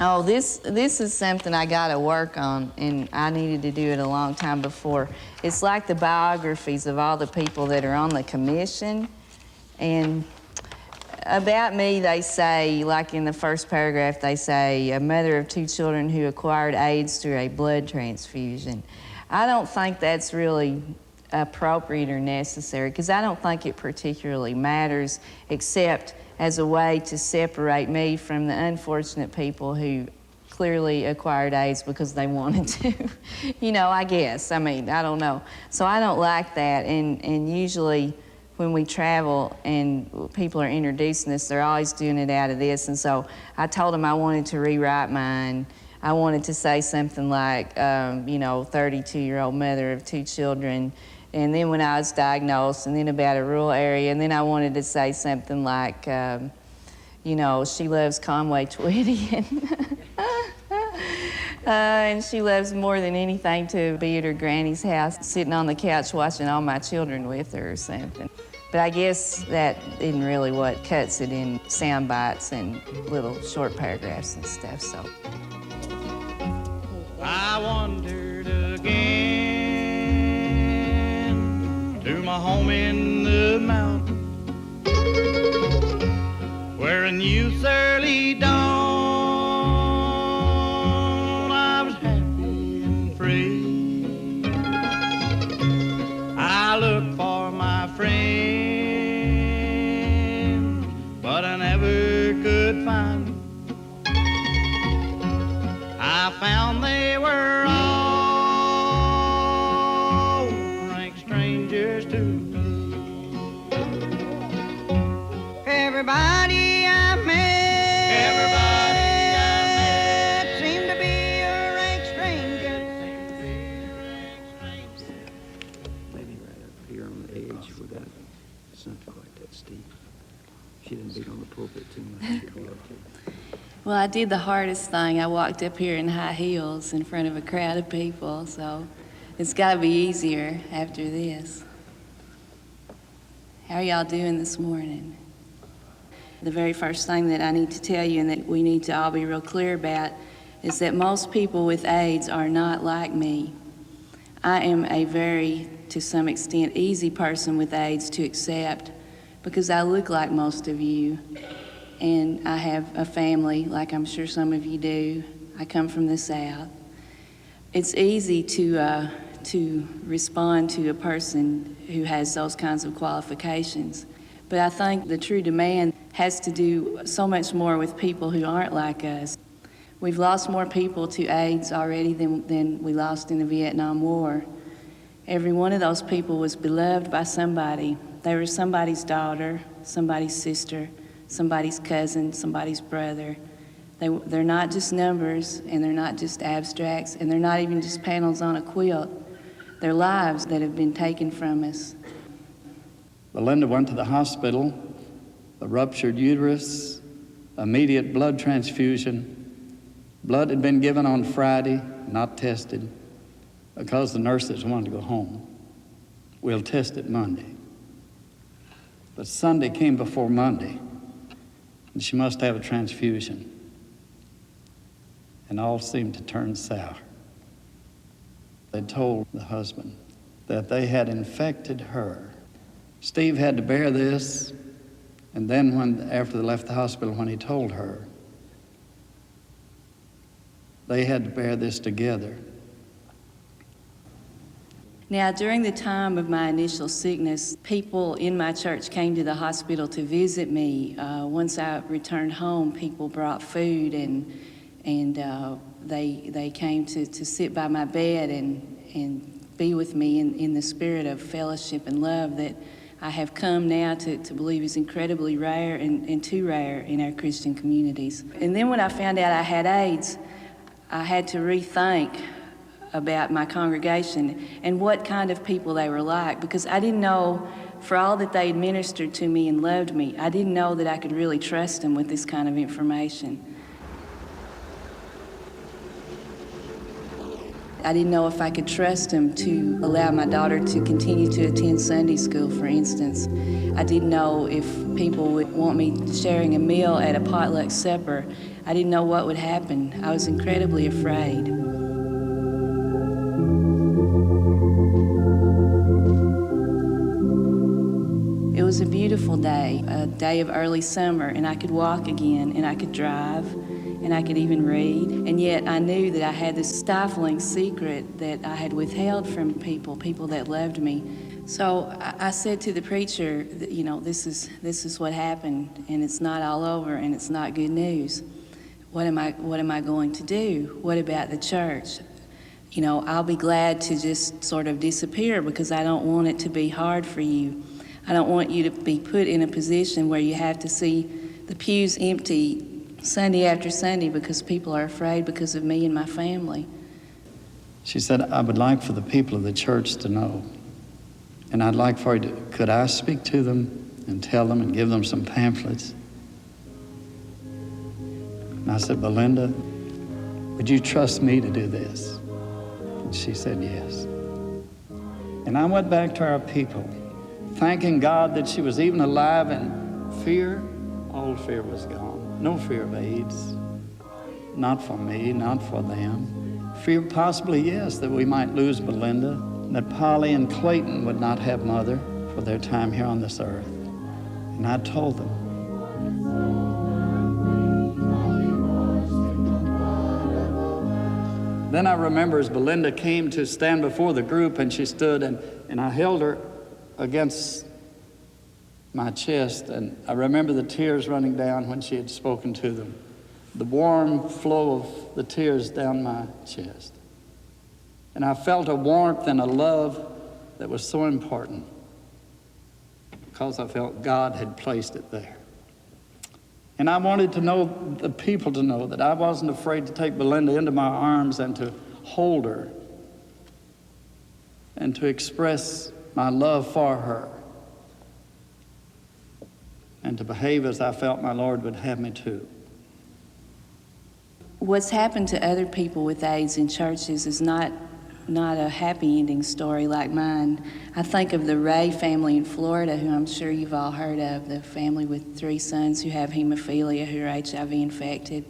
Oh, this is something I got to work on, and I needed to do it a long time before. It's like the biographies of all the people that are on the commission, and about me, they say, like in the first paragraph, they say, a mother of 2 children who acquired AIDS through a blood transfusion. I don't think that's really appropriate or necessary, because I don't think it particularly matters, except as a way to separate me from the unfortunate people who clearly acquired AIDS because they wanted to. You know, I guess. I mean, I don't know. So I don't like that, and usually when we travel and people are introducing us, they're always doing it out of this. And so I told them I wanted to rewrite mine. I wanted to say something like, you know, 32-year-old mother of 2 children, and then when I was diagnosed, and then about a rural area, and then I wanted to say something like, you know, she loves Conway Twitty, and she loves more than anything to be at her granny's house, sitting on the couch watching all my children with her or something. But I guess that isn't really what cuts it in sound bites and little short paragraphs and stuff, so. I wandered again to my home in the mountains, where in youth's early dawn I was happy and free. I looked for my friends, but I never could find them. I found they were all rank strangers to me. Everybody I met seemed to be a rank stranger. Maybe right up here on the edge we got something like that, Steve. She didn't beat on the pulpit too much. She'd be okay. Well, I did the hardest thing. I walked up here in high heels in front of a crowd of people, so it's got to be easier after this. How are y'all doing this morning? The very first thing that I need to tell you and that we need to all be real clear about is that most people with AIDS are not like me. I am a very, to some extent, easy person with AIDS to accept because I look like most of you. And I have a family, like I'm sure some of you do. I come from the South. It's easy to respond to a person who has those kinds of qualifications. But I think the true demand has to do so much more with people who aren't like us. We've lost more people to AIDS already than we lost in the Vietnam War. Every one of those people was beloved by somebody. They were somebody's daughter, somebody's sister, somebody's cousin, somebody's brother. They're not just numbers, and they're not just abstracts, and they're not even just panels on a quilt. They're lives that have been taken from us. Belinda went to the hospital, a ruptured uterus, immediate blood transfusion. Blood had been given on Friday, not tested, because the nurses wanted to go home. We'll test it Monday. But Sunday came before Monday, and she must have a transfusion. And all seemed to turn sour. They told the husband that they had infected her. Steve had to bear this, and then after they left the hospital, when he told her, they had to bear this together. Now, during the time of my initial sickness, people in my church came to the hospital to visit me. Once I returned home, people brought food, and they came to sit by my bed and be with me in the spirit of fellowship and love that I have come now to believe is incredibly rare and too rare in our Christian communities. And then when I found out I had AIDS, I had to rethink about my congregation and what kind of people they were like, because I didn't know, for all that they administered to me and loved me, I didn't know that I could really trust them with this kind of information. I didn't know if I could trust him to allow my daughter to continue to attend Sunday school, for instance. I didn't know if people would want me sharing a meal at a potluck supper. I didn't know what would happen. I was incredibly afraid. It was a beautiful day, a day of early summer, and I could walk again, and I could drive, and I could even read. And yet I knew that I had this stifling secret that I had withheld from people that loved me. So I said to the preacher, that, you know, this is what happened, and it's not all over, and it's not good news. What am I going to do? What about the church? You know, I'll be glad to just sort of disappear because I don't want it to be hard for you. I don't want you to be put in a position where you have to see the pews empty Sunday after Sunday because people are afraid because of me and my family. She said, I would like for the people of the church to know. And I'd like for you to, could I speak to them and tell them and give them some pamphlets? And I said, Belinda, would you trust me to do this? And she said, yes. And I went back to our people, thanking God that she was even alive, and fear, all fear was gone. No fear of AIDS. Not for me, not for them. Fear possibly, yes, that we might lose Belinda, that Polly and Clayton would not have mother for their time here on this earth. And I told them. Then I remember as Belinda came to stand before the group, and she stood, and I held her against my chest, and I remember the tears running down when she had spoken to them, the warm flow of the tears down my chest. And I felt a warmth and a love that was so important because I felt God had placed it there. And I wanted to know, the people to know, that I wasn't afraid to take Belinda into my arms and to hold her and to express my love for her and to behave as I felt my Lord would have me to. What's happened to other people with AIDS in churches is not a happy ending story like mine. I think of the Ray family in Florida, who I'm sure you've all heard of, the family with 3 sons who have hemophilia, who are HIV infected.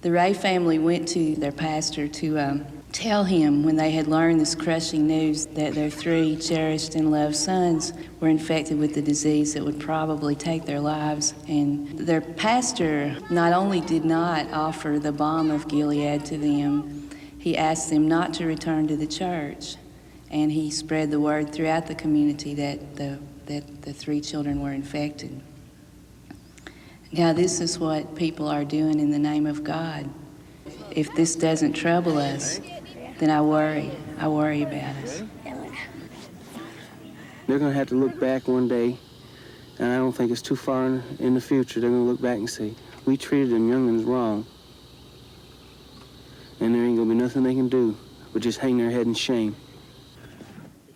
The Ray family went to their pastor to tell him when they had learned this crushing news that their 3 cherished and loved sons were infected with the disease that would probably take their lives. And their pastor not only did not offer the balm of Gilead to them, he asked them not to return to the church, and he spread the word throughout the community that the 3 children were infected. Now, this is what people are doing in the name of God. If this doesn't trouble us, then I worry about us. They're going to have to look back one day, and I don't think it's too far in the future. They're going to look back and say, we treated them young'uns wrong. And there ain't gonna be nothing they can do but just hang their head in shame.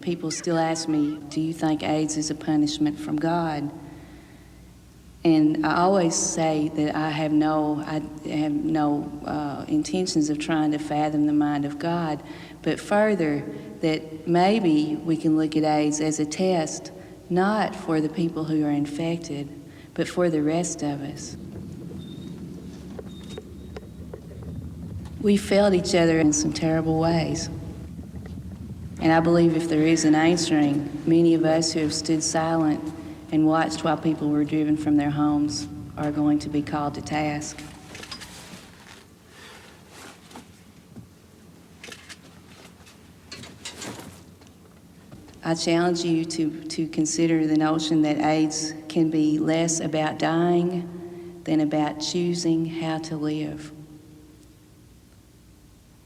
People still ask me, do you think AIDS is a punishment from God? And I always say that I have no intentions of trying to fathom the mind of God, but further, that maybe we can look at AIDS as a test, not for the people who are infected, but for the rest of us. We failed each other in some terrible ways. And I believe if there is an answering, many of us who have stood silent and watched while people were driven from their homes are going to be called to task. I challenge you to consider the notion that AIDS can be less about dying than about choosing how to live.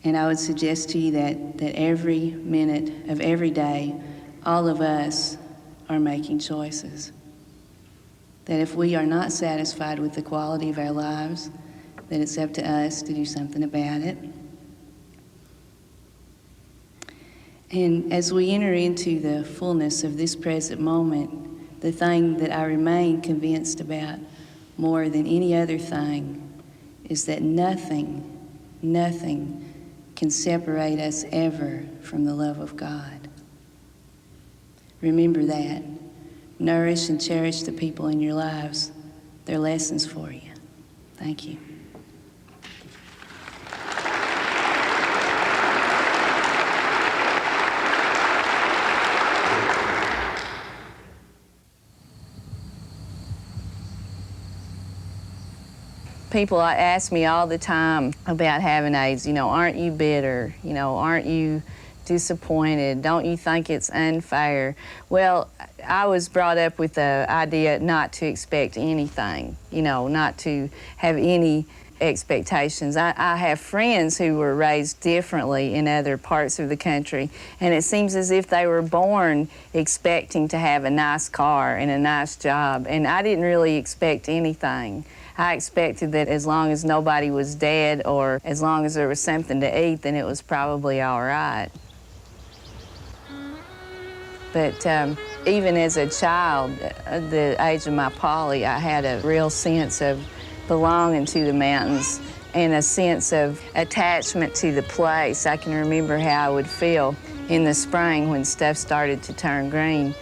And I would suggest to you that every minute of every day, all of us are making choices. That if we are not satisfied with the quality of our lives, that it's up to us to do something about it. And as we enter into the fullness of this present moment, the thing that I remain convinced about more than any other thing is that nothing can separate us ever from the love of God. Remember that. Nourish and cherish the people in your lives. They're lessons for you. Thank you. People ask me all the time about having AIDS, aren't you bitter? Aren't you disappointed? Don't you think it's unfair? Well, I was brought up with the idea not to expect anything, not to have any expectations. I have friends who were raised differently in other parts of the country, and it seems as if they were born expecting to have a nice car and a nice job, and I didn't really expect anything. I expected that as long as nobody was dead or as long as there was something to eat, then it was probably all right. But even as a child, at the age of my poly, I had a real sense of belonging to the mountains and a sense of attachment to the place. I can remember how I would feel in the spring when stuff started to turn green.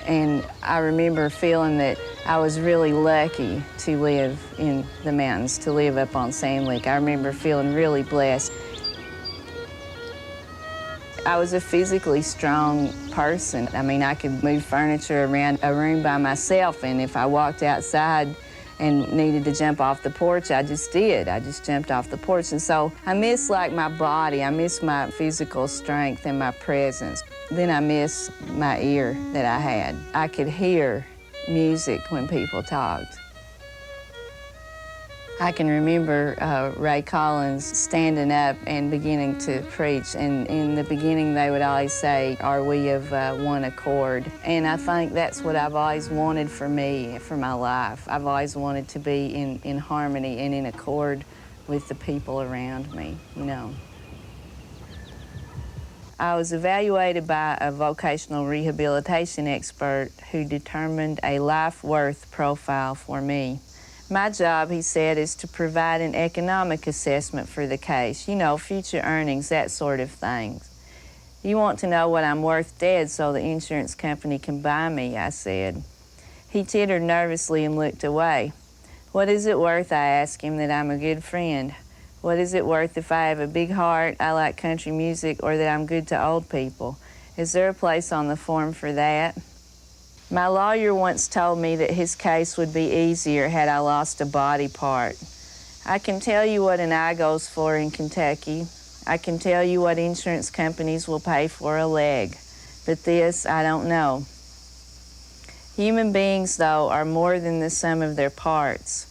And I remember feeling that I was really lucky to live in the mountains, to live up on Sand Lake. I remember feeling really blessed. I was a physically strong person. I mean, I could move furniture around a room by myself, and if I walked outside and needed to jump off the porch, I just did. I just jumped off the porch. And so I miss my body. I miss my physical strength and my presence. Then I miss my ear that I had. I could hear music when people talked. I can remember Ray Collins standing up and beginning to preach, and in the beginning they would always say, "Are we of one accord?" And I think that's what I've always wanted for me, for my life. I've always wanted to be in harmony and in accord with the people around me, I was evaluated by a vocational rehabilitation expert who determined a life worth profile for me. My job, he said, is to provide an economic assessment for the case, future earnings, that sort of thing. You want to know what I'm worth dead so the insurance company can buy me, I said. He tittered nervously and looked away. What is it worth, I asked him, that I'm a good friend? What is it worth if I have a big heart, I like country music, or that I'm good to old people? Is there a place on the form for that? My lawyer once told me that his case would be easier had I lost a body part. I can tell you what an eye goes for in Kentucky. I can tell you what insurance companies will pay for a leg. But this, I don't know. Human beings, though, are more than the sum of their parts.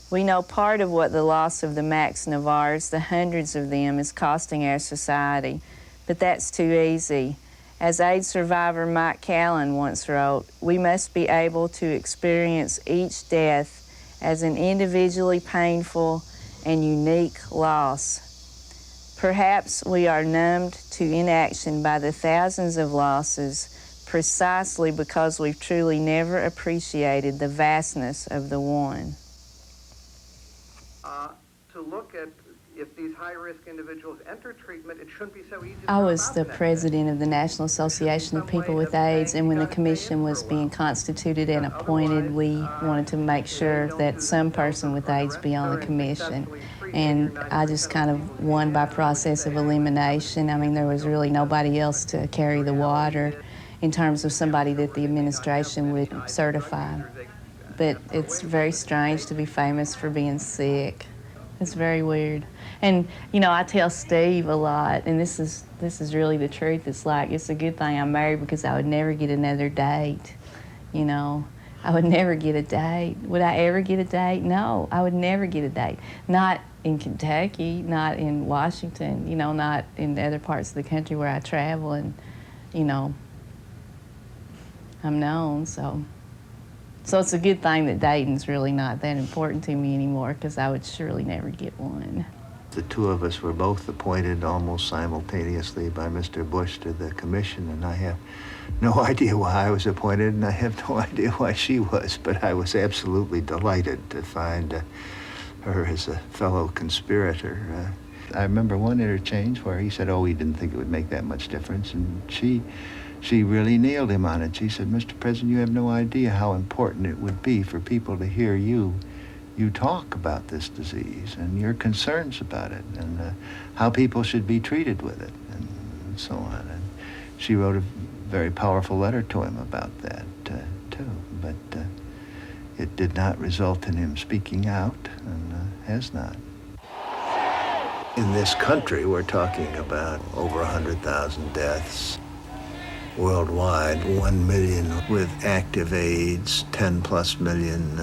We know part of what the loss of the Max Navars, the hundreds of them, is costing our society. But that's too easy. As AIDS survivor Mike Callan once wrote, we must be able to experience each death as an individually painful and unique loss. Perhaps we are numbed to inaction by the thousands of losses precisely because we've truly never appreciated the vastness of the one. To look at if these high-risk individuals enter treatment, it shouldn't be so easy. I was the president of the National Association of People with AIDS, and when the commission was being constituted and appointed, we wanted to make sure that some person with AIDS be on the commission. And I just kind of won by process of elimination. I mean, there was really nobody else to carry the water in terms of somebody that the administration would certify. But it's very strange to be famous for being sick. It's very weird. And, I tell Steve a lot, and this is really the truth. It's like, it's a good thing I'm married because I would never get another date, I would never get a date. Would I ever get a date? No, I would never get a date. Not in Kentucky, not in Washington, not in other parts of the country where I travel and, I'm known, so it's a good thing that dating's really not that important to me anymore because I would surely never get one. The two of us were both appointed almost simultaneously by Mr. Bush to the commission, and I have no idea why I was appointed, and I have no idea why she was, but I was absolutely delighted to find her as a fellow conspirator. I remember one interchange where he said, oh, he didn't think it would make that much difference, and she really nailed him on it. She said, Mr. President, you have no idea how important it would be for people to hear you talk about this disease and your concerns about it and how people should be treated with it and so on. And she wrote a very powerful letter to him about that, too. But it did not result in him speaking out, and has not. In this country, we're talking about over 100,000 deaths. Worldwide, 1 million with active AIDS, 10+ million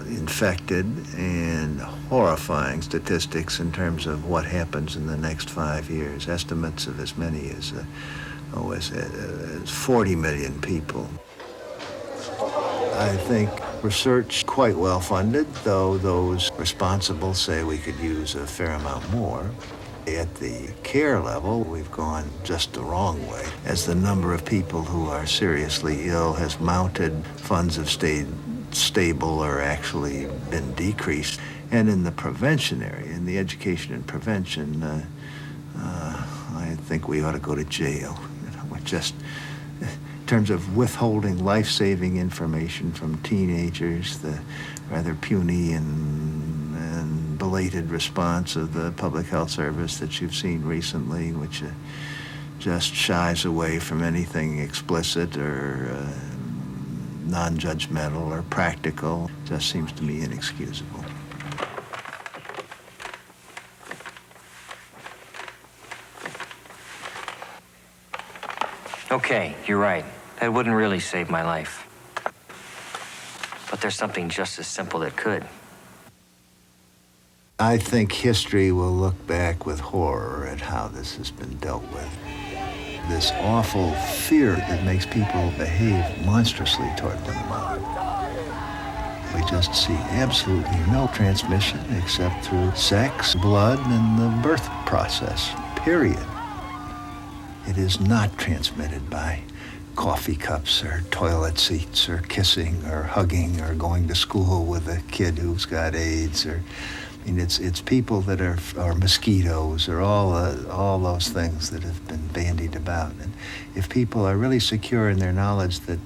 infected, and horrifying statistics in terms of what happens in the next 5 years. Estimates of as many as 40 million people. I think research quite well funded, though those responsible say we could use a fair amount more. At the care level, we've gone just the wrong way. As the number of people who are seriously ill has mounted, funds have stayed stable or actually been decreased. And in the prevention area, in the education and prevention, I think we ought to go to jail. We're just, in terms of withholding life-saving information from teenagers, the rather puny and belated response of the Public Health Service that you've seen recently, which just shies away from anything explicit or non-judgmental or practical, just seems to me inexcusable. Okay, you're right. That wouldn't really save my life. But there's something just as simple that could. I think history will look back with horror at how this has been dealt with. This awful fear that makes people behave monstrously toward one another. We just see absolutely no transmission except through sex, blood, and the birth process, period. It is not transmitted by coffee cups or toilet seats or kissing or hugging or going to school with a kid who's got AIDS or, I mean, it's people that are mosquitoes or all those things that have been bandied about. And if people are really secure in their knowledge that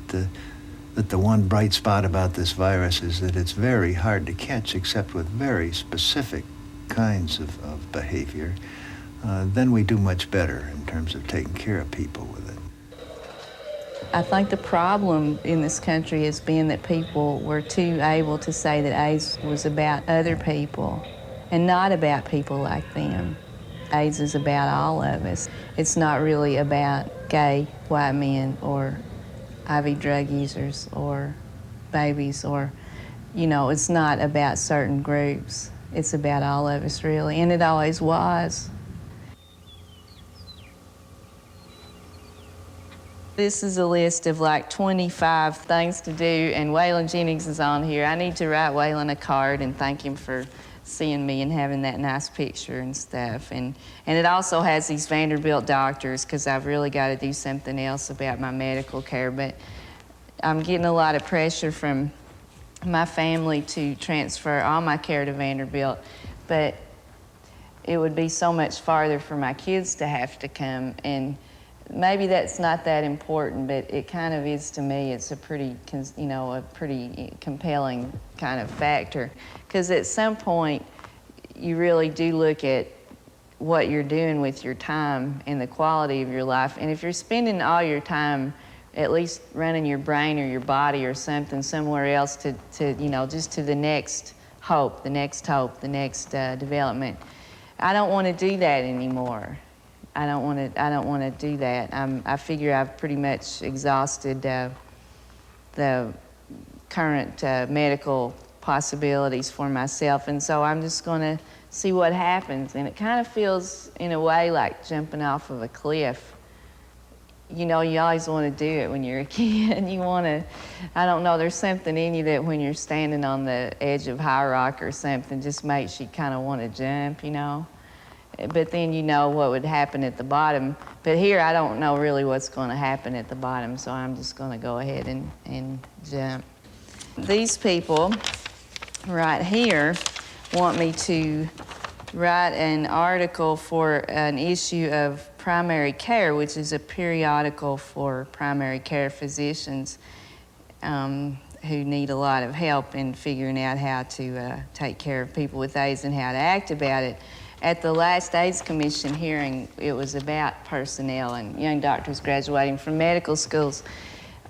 the one bright spot about this virus is that it's very hard to catch except with very specific kinds of behavior, then we do much better in terms of taking care of people with it. I think the problem in this country has been that people were too able to say that AIDS was about other people and not about people like them. AIDS is about all of us. It's not really about gay white men or IV drug users or babies or, it's not about certain groups. It's about all of us, really, and it always was. This is a list of like 25 things to do, and Waylon Jennings is on here. I need to write Waylon a card and thank him for seeing me and having that nice picture and stuff. And it also has these Vanderbilt doctors, because I've really got to do something else about my medical care. But I'm getting a lot of pressure from my family to transfer all my care to Vanderbilt. But it would be so much farther for my kids to have to come, and maybe that's not that important, but it kind of is to me. It's a pretty compelling kind of factor. Because at some point, you really do look at what you're doing with your time and the quality of your life. And if you're spending all your time at least running your brain or your body or something somewhere else to just to the next hope, the next development, I don't want to do that anymore. I don't want to do that. I figure I've pretty much exhausted the current medical possibilities for myself, and so I'm just going to see what happens. And it kind of feels, in a way, like jumping off of a cliff. You always want to do it when you're a kid. You want to, I don't know, there's something in you that when you're standing on the edge of high rock or something just makes you kind of want to jump, But then you know what would happen at the bottom. But here I don't know really what's going to happen at the bottom, so I'm just going to go ahead and jump. These people right here want me to write an article for an issue of Primary Care, which is a periodical for primary care physicians who need a lot of help in figuring out how to take care of people with AIDS and how to act about it. At the last AIDS Commission hearing, it was about personnel, and young doctors graduating from medical schools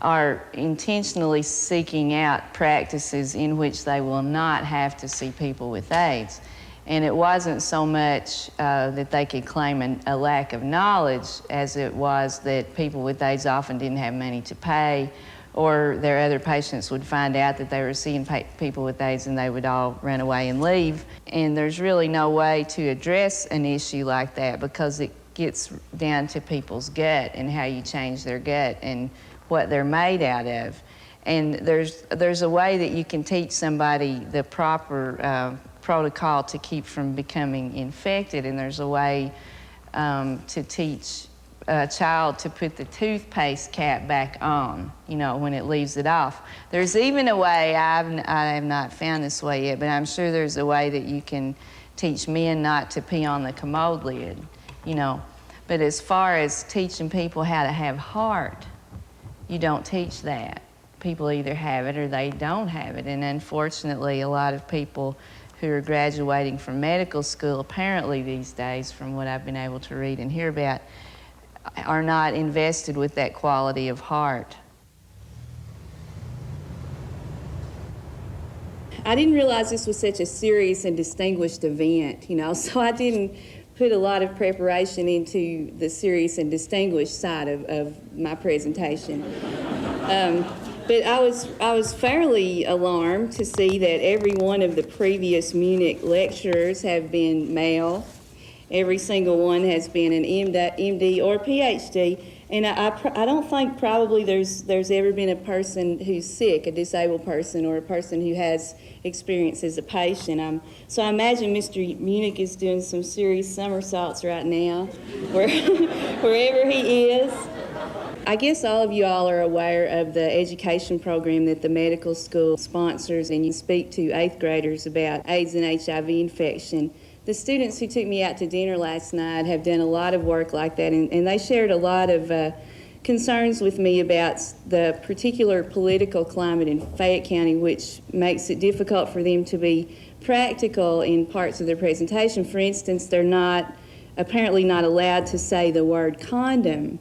are intentionally seeking out practices in which they will not have to see people with AIDS. And it wasn't so much that they could claim a lack of knowledge as it was that people with AIDS often didn't have money to pay, or their other patients would find out that they were seeing people with AIDS and they would all run away and leave. And there's really no way to address an issue like that because it gets down to people's gut and how you change their gut and what they're made out of. And there's a way that you can teach somebody the proper protocol to keep from becoming infected, and there's a way to teach a child to put the toothpaste cap back on, you know, when it leaves it off. There's even a way, I have not found this way yet, but I'm sure there's a way that you can teach men not to pee on the commode lid, you know. But as far as teaching people how to have heart, you don't teach that. People either have it or they don't have it. And unfortunately, a lot of people who are graduating from medical school, apparently these days, from what I've been able to read and hear about, are not invested with that quality of heart. I didn't realize this was such a serious and distinguished event, you know, so I didn't put a lot of preparation into the serious and distinguished side of my presentation. But I was fairly alarmed to see that every one of the previous Munich lecturers have been male. Every single one has been an MD or PhD, and I don't think probably there's ever been a person who's sick, a disabled person, or a person who has experience as a patient. So I imagine Mr. Munich is doing some serious somersaults right now, wherever he is. I guess all of you all are aware of the education program that the medical school sponsors, and you speak to 8th graders about AIDS and HIV infection. The students who took me out to dinner last night have done a lot of work like that, and they shared a lot of concerns with me about the particular political climate in Fayette County, which makes it difficult for them to be practical in parts of their presentation. For instance, they're apparently not allowed to say the word condom.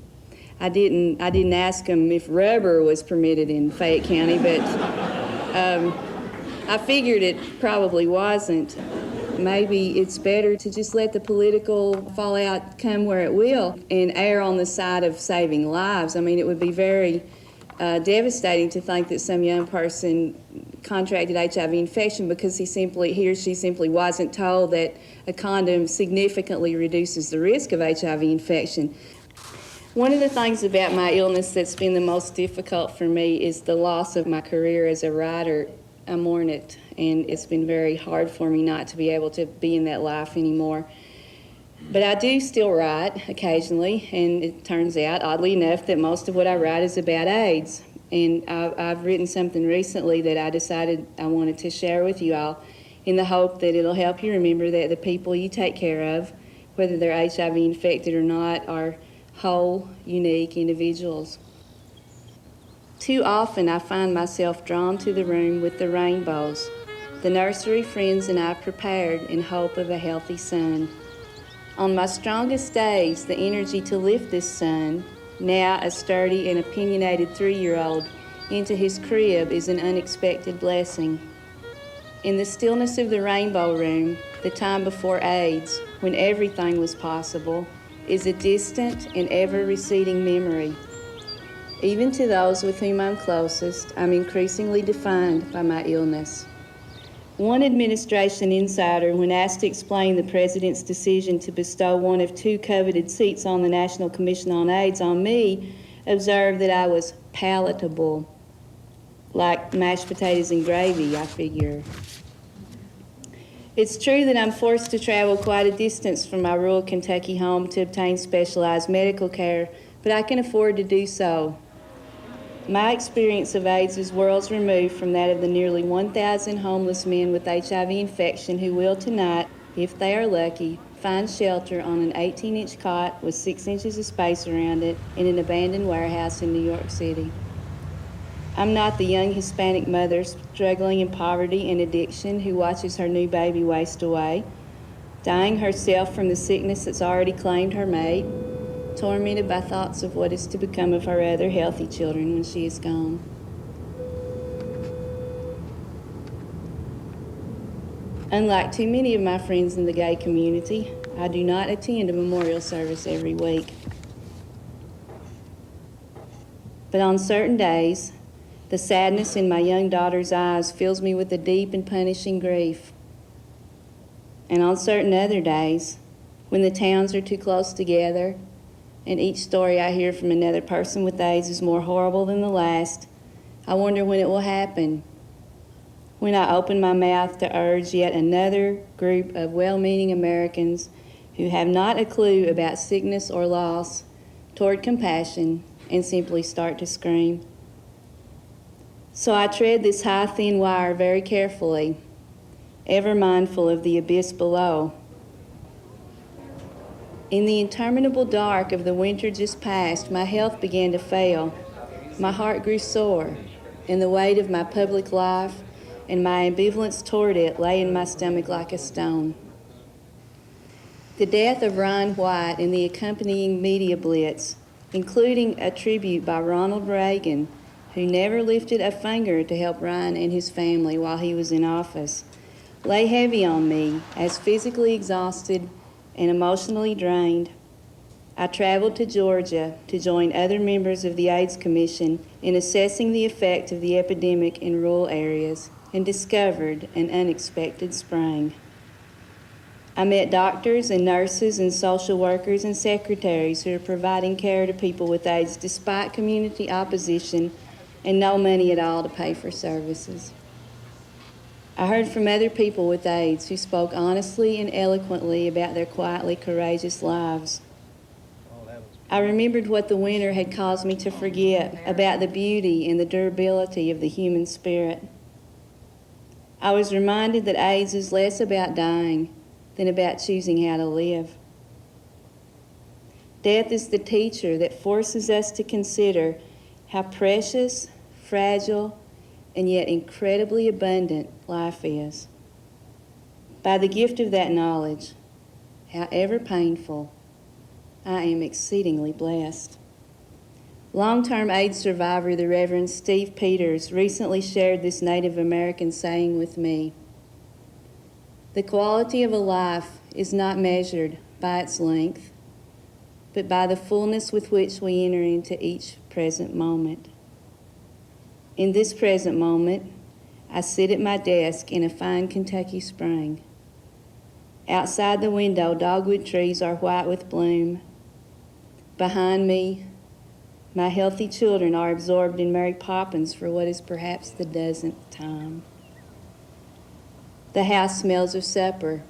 I didn't ask them if rubber was permitted in Fayette County, but I figured it probably wasn't. Maybe it's better to just let the political fallout come where it will and err on the side of saving lives. I mean, it would be very devastating to think that some young person contracted HIV infection because he or she simply wasn't told that a condom significantly reduces the risk of HIV infection. One of the things about my illness that's been the most difficult for me is the loss of my career as a writer. I mourn it, and it's been very hard for me not to be able to be in that life anymore. But I do still write occasionally, and it turns out, oddly enough, that most of what I write is about AIDS. And I've written something recently that I decided I wanted to share with you all in the hope that it'll help you remember that the people you take care of, whether they're HIV infected or not, are whole, unique individuals. Too often I find myself drawn to the room with the rainbows, the nursery friends and I prepared in hope of a healthy son. On my strongest days, the energy to lift this son, now a sturdy and opinionated 3-year-old, into his crib is an unexpected blessing. In the stillness of the rainbow room, the time before AIDS, when everything was possible, is a distant and ever-receding memory. Even to those with whom I'm closest, I'm increasingly defined by my illness. One administration insider, when asked to explain the president's decision to bestow one of 2 coveted seats on the National Commission on AIDS on me, observed that I was palatable, like mashed potatoes and gravy, I figure. It's true that I'm forced to travel quite a distance from my rural Kentucky home to obtain specialized medical care, but I can afford to do so. My experience of AIDS is worlds removed from that of the nearly 1,000 homeless men with HIV infection who will tonight if they are lucky, find shelter on an 18-inch cot with 6 inches of space around it in an abandoned warehouse in New York City. I'm not the young Hispanic mother struggling in poverty and addiction who watches her new baby waste away, dying herself from the sickness that's already claimed her mate, tormented by thoughts of what is to become of her other healthy children when she is gone. Unlike too many of my friends in the gay community, I do not attend a memorial service every week. But on certain days, the sadness in my young daughter's eyes fills me with a deep and punishing grief. And on certain other days, when the towns are too close together, and each story I hear from another person with AIDS is more horrible than the last, I wonder when it will happen. When I open my mouth to urge yet another group of well-meaning Americans who have not a clue about sickness or loss toward compassion and simply start to scream. So I tread this high, thin wire very carefully, ever mindful of the abyss below. In the interminable dark of the winter just past, my health began to fail. My heart grew sore, and the weight of my public life and my ambivalence toward it lay in my stomach like a stone. The death of Ryan White and the accompanying media blitz, including a tribute by Ronald Reagan, who never lifted a finger to help Ryan and his family while he was in office, lay heavy on me as physically exhausted and emotionally drained. I traveled to Georgia to join other members of the AIDS Commission in assessing the effect of the epidemic in rural areas and discovered an unexpected spring. I met doctors and nurses and social workers and secretaries who are providing care to people with AIDS despite community opposition and no money at all to pay for services. I heard from other people with AIDS who spoke honestly and eloquently about their quietly courageous lives. I remembered what the winter had caused me to forget about the beauty and the durability of the human spirit. I was reminded that AIDS is less about dying than about choosing how to live. Death is the teacher that forces us to consider how precious, fragile, and yet incredibly abundant life is. By the gift of that knowledge, however painful, I am exceedingly blessed. Long-term AIDS survivor, the Reverend Steve Peters, recently shared this Native American saying with me: "The quality of a life is not measured by its length, but by the fullness with which we enter into each present moment. In this present moment, I sit at my desk in a fine Kentucky spring. Outside the window, dogwood trees are white with bloom. Behind me, my healthy children are absorbed in Mary Poppins for what is perhaps the dozenth time. The house smells of supper.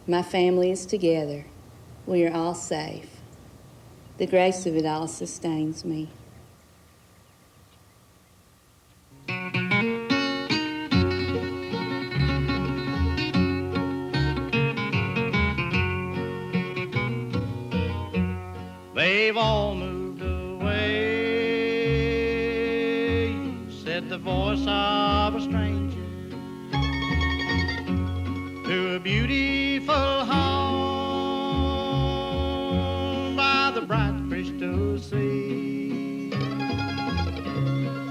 My family is together. We are all safe. The grace of it all sustains me." They've all moved away, said the voice of a stranger, to a beautiful home by the bright crystal sea.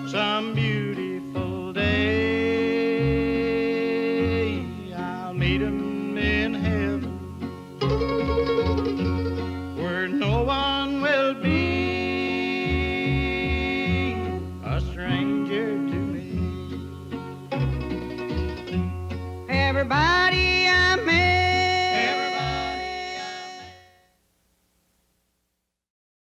Some beautiful day I'll meet 'em in heaven, where no one will be a stranger to me. Everybody